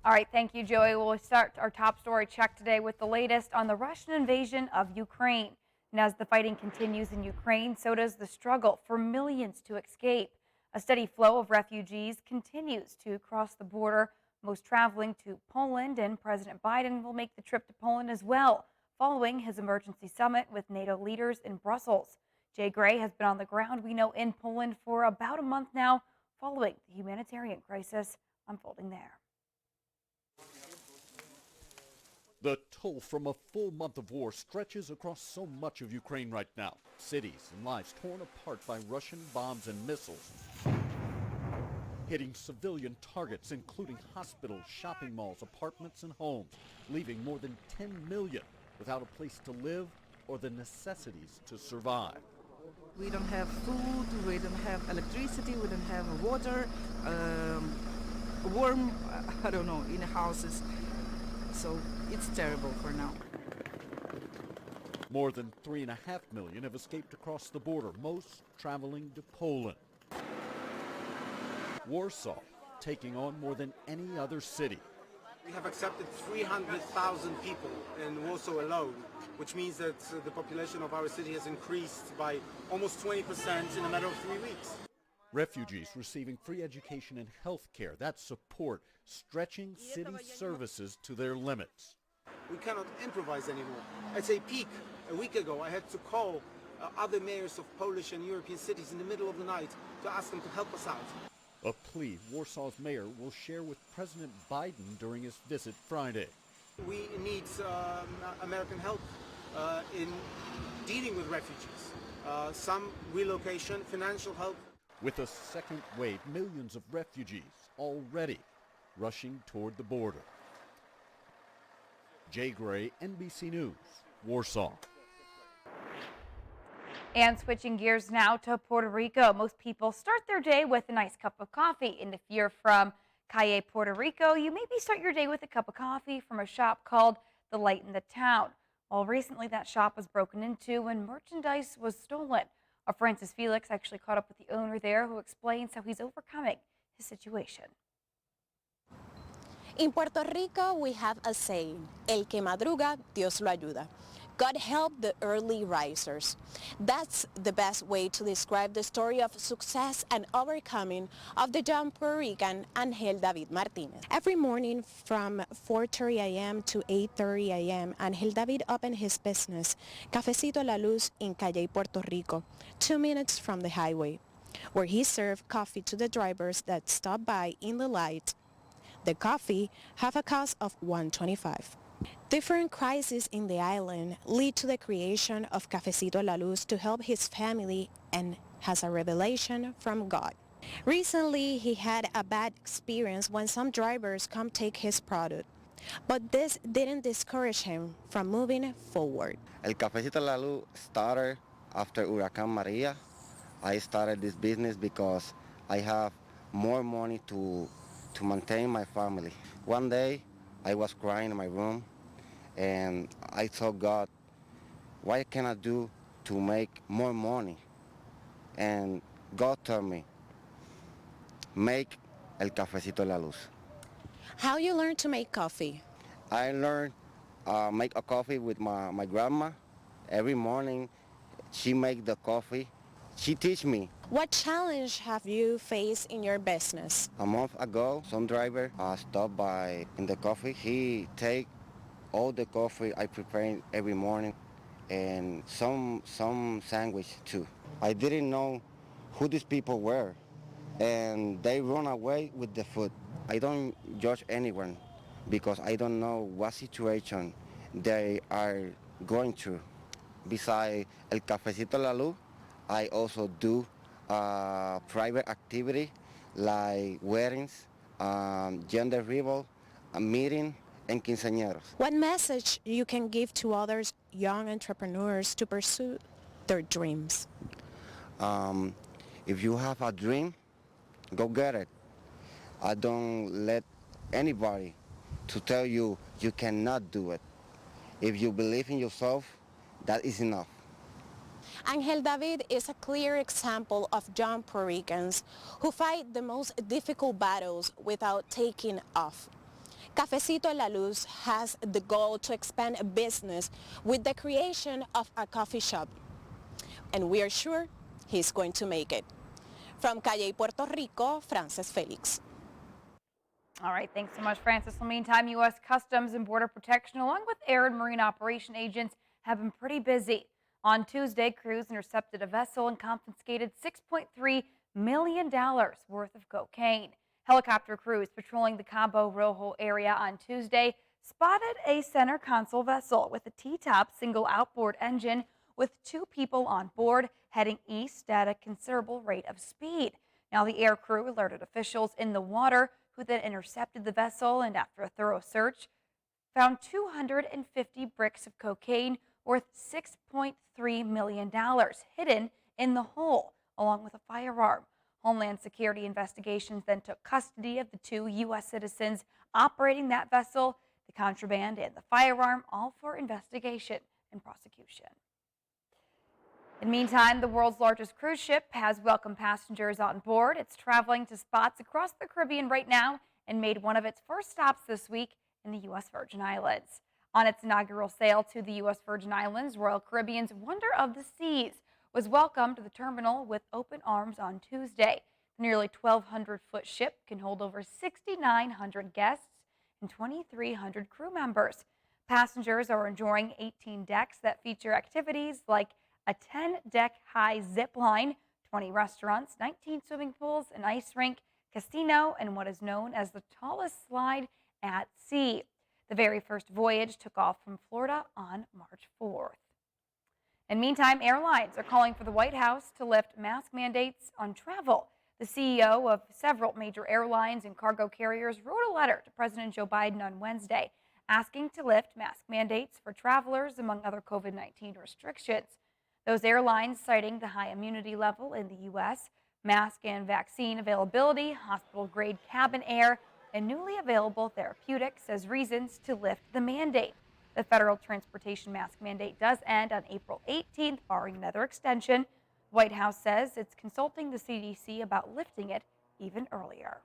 All right, thank you, Joey. We'll start our top story check today with the latest on the Russian invasion of Ukraine. And as the fighting continues in Ukraine, so does the struggle for millions to escape. A steady flow of refugees continues to cross the border, most traveling to Poland, and President Biden will make the trip to Poland as well, following his emergency summit with NATO leaders in Brussels. Jay Gray has been on the ground, we know, in Poland for about a month now, following the humanitarian crisis unfolding there. The toll from a full month of war stretches across so much of Ukraine right now. Cities and lives torn apart by Russian bombs and missiles, hitting civilian targets, including hospitals, shopping malls, apartments, and homes, leaving more than 10 million without a place to live or the necessities to survive. We don't have food, we don't have electricity, we don't have water, warm, I don't know, in the houses. So it's terrible for now. More than 3.5 million have escaped across the border, most traveling to Poland. Warsaw taking on more than any other city. We have accepted 300,000 people in Warsaw alone, which means that the population of our city has increased by almost 20% in a matter of 3 weeks. Refugees receiving free education and health care, that support stretching city services to their limits. We cannot improvise anymore. At a peak, a week ago, I had to call other mayors of Polish and European cities in the middle of the night to ask them to help us out. A plea Warsaw's mayor will share with President Biden during his visit Friday. We need American help in dealing with refugees, some relocation, financial help. With a second wave, millions of refugees already rushing toward the border. Jay Gray, NBC News, Warsaw. And switching gears now to Puerto Rico. Most people start their day with a nice cup of coffee. And if you're from Calle, Puerto Rico, you maybe start your day with a cup of coffee from a shop called The Light in the Town. Well, recently that shop was broken into and merchandise was stolen. Our Francis Felix actually caught up with the owner there, who explains how he's overcoming his situation. In Puerto Rico, we have a saying, el que madruga, Dios lo ayuda. God help the early risers. That's the best way to describe the story of success and overcoming of the young Puerto Rican Angel David Martinez. Every morning from 4:30 a.m. to 8:30 a.m., Angel David opened his business, Cafecito La Luz in Calle, Puerto Rico, 2 minutes from the highway, where he served coffee to the drivers that stop by in the light. The coffee have a cost of $1.25. Different crises in the island lead to the creation of Cafecito La Luz to help his family and has a revelation from God. Recently, he had a bad experience when some drivers come take his product, but this didn't discourage him from moving forward. El Cafecito La Luz started after Huracán Maria. I started this business because I have more money to maintain my family. One day, I was crying in my room, and I told God, what can I do to make more money? And God told me, make el Cafecito La Luz. How you learn to make coffee? I learned make a coffee with my grandma. Every morning, she make the coffee. She teach me. What challenge have you faced in your business? A month ago, some driver stopped by in the coffee. He take all the coffee I prepare every morning and some sandwich too. I didn't know who these people were, and they run away with the food. I don't judge anyone because I don't know what situation they are going through. Besides El Cafecito La Luz, I also do private activity like weddings, gender reveal, a meeting, and quinceañeros. What message you can give to others young entrepreneurs to pursue their dreams? If you have a dream, go get it. I don't let anybody to tell you you cannot do it. If you believe in yourself, that is enough. Angel David is a clear example of young Puerto Ricans who fight the most difficult battles without taking off. Cafecito en la Luz has the goal to expand a business with the creation of a coffee shop. And we are sure he's going to make it. From Calle, Puerto Rico, Frances Felix. All right, thanks so much, Francis. In the meantime, U.S. Customs and Border Protection, along with air and marine operation agents, have been pretty busy. On Tuesday, crews intercepted a vessel and confiscated $6.3 million worth of cocaine. Helicopter crews patrolling the Cabo Rojo area on Tuesday spotted a center console vessel with a T-top single outboard engine with 2 people on board heading east at a considerable rate of speed. Now, the air crew alerted officials in the water, who then intercepted the vessel and, after a thorough search, found 250 bricks of cocaine worth $6.3 million hidden in the hull, along with a firearm. Homeland Security investigations then took custody of the 2 U.S. citizens operating that vessel, the contraband, and the firearm, all for investigation and prosecution. In the meantime, the world's largest cruise ship has welcomed passengers on board. It's traveling to spots across the Caribbean right now and made one of its first stops this week in the U.S. Virgin Islands. On its inaugural sail to the U.S. Virgin Islands, Royal Caribbean's Wonder of the Seas was welcomed to the terminal with open arms on Tuesday. The nearly 1,200-foot ship can hold over 6,900 guests and 2,300 crew members. Passengers are enjoying 18 decks that feature activities like a 10-deck high zip line, 20 restaurants, 19 swimming pools, an ice rink, casino, and what is known as the tallest slide at sea. The very first voyage took off from Florida on March 4th. In the meantime, airlines are calling for the White House to lift mask mandates on travel. The CEO of several major airlines and cargo carriers wrote a letter to President Joe Biden on Wednesday asking to lift mask mandates for travelers, among other COVID-19 restrictions. Those airlines citing the high immunity level in the U.S., mask and vaccine availability, hospital-grade cabin air, and newly available therapeutics as reasons to lift the mandate. The federal transportation mask mandate does end on April 18th, barring another extension. The White House says it's consulting the CDC about lifting it even earlier.